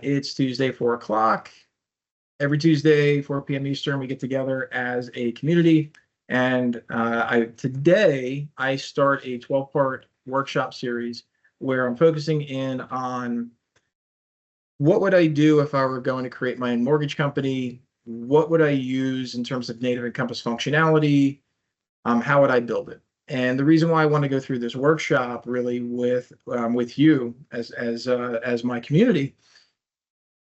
It's Tuesday, 4 o'clock. Every Tuesday, 4 p.m. Eastern, we get together as a community. And today I start a 12-part workshop series where I'm focusing in on what would I do if I were going to create my own mortgage company? What would I use in terms of native Encompass functionality? How would I build it? And the reason why I want to go through this workshop really with you as my community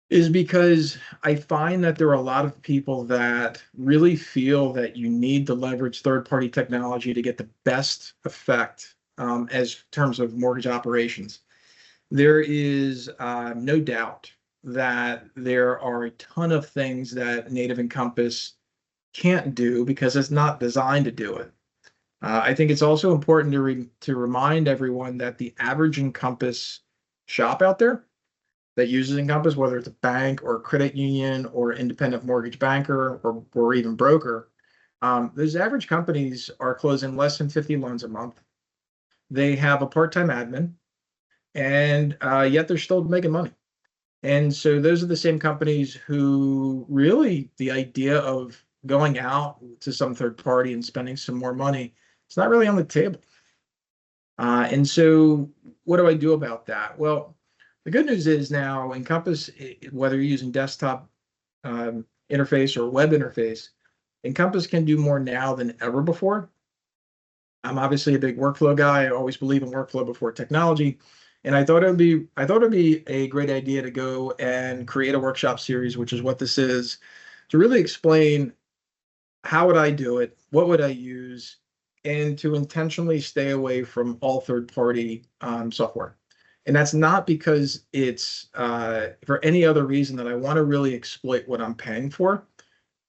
is because I find that there are a lot of people that really feel that you need to leverage third-party technology to get the best effect as terms of mortgage operations. There is no doubt that there are a ton of things that native Encompass can't do because it's not designed to do it. I think it's also important to remind everyone that the average Encompass shop out there that uses Encompass, whether it's a bank or a credit union or independent mortgage banker or even broker, those average companies are closing less than 50 loans a month. They have a part-time admin, and yet they're still making money. And so those are the same companies who really, the idea of going out to some third party and spending some more money, it's not really on the table. And so what do I do about that? Well, the good news is now Encompass, whether you're using desktop interface or web interface, Encompass can do more now than ever before. I'm obviously a big workflow guy. I always believe in workflow before technology. And I thought it'd be a great idea to go and create a workshop series, which is what this is, to really explain how would I do it, what would I use, and to intentionally stay away from all third-party software. And that's not because it's for any other reason that I want to really exploit what I'm paying for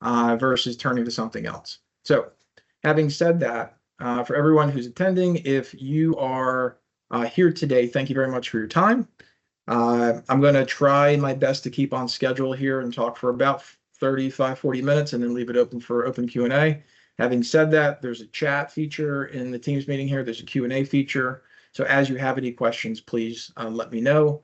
versus turning to something else. So having said that, for everyone who's attending, if you are here today, thank you very much for your time. I'm going to try my best to keep on schedule here and talk for about 40 minutes and then leave it open for open Q&A. Having said that, there's a chat feature in the Teams meeting here. There's a Q&A feature. So as you have any questions, please let me know.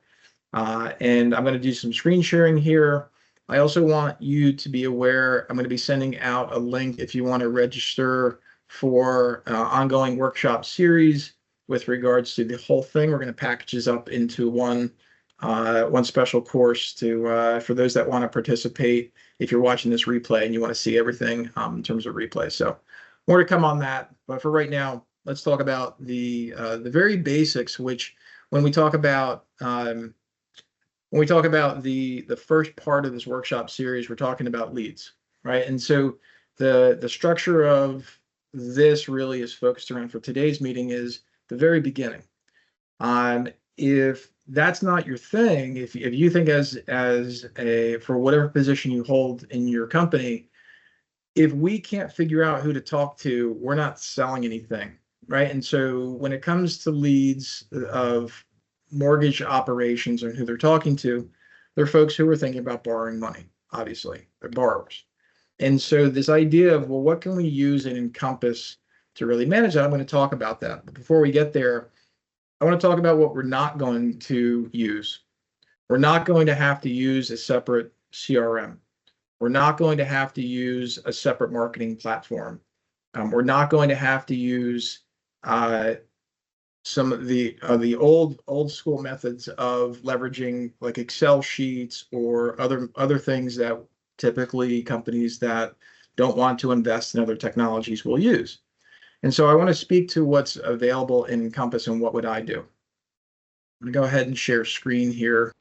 And I'm going to do some screen sharing here. I also want you to be aware, I'm going to be sending out a link if you want to register for ongoing workshop series with regards to the whole thing. We're going to package this up into one special course for those that want to participate. If you're watching this replay and you want to see everything in terms of replay, so more to come on that. But for right now, let's talk about the very basics. Which, when we talk about the first part of this workshop series, we're talking about leads, right? And so the structure of this really is focused around, for today's meeting, is the very beginning. If that's not your thing, if you think for whatever position you hold in your company, if we can't figure out who to talk to, we're not selling anything, right? And so when it comes to leads of mortgage operations and who they're talking to, they're folks who are thinking about borrowing money. Obviously, they're borrowers. And so this idea of, well, what can we use in Encompass to really manage that? I'm going to talk about that. But before we get there, I want to talk about what we're not going to use. We're not going to have to use a separate CRM. We're not going to have to use a separate marketing platform. We're not going to have to use some of the old school methods of leveraging, like Excel sheets or other things that typically companies that don't want to invest in other technologies will use. And so I want to speak to what's available in Encompass and what would I do. I'm going to go ahead and share screen here.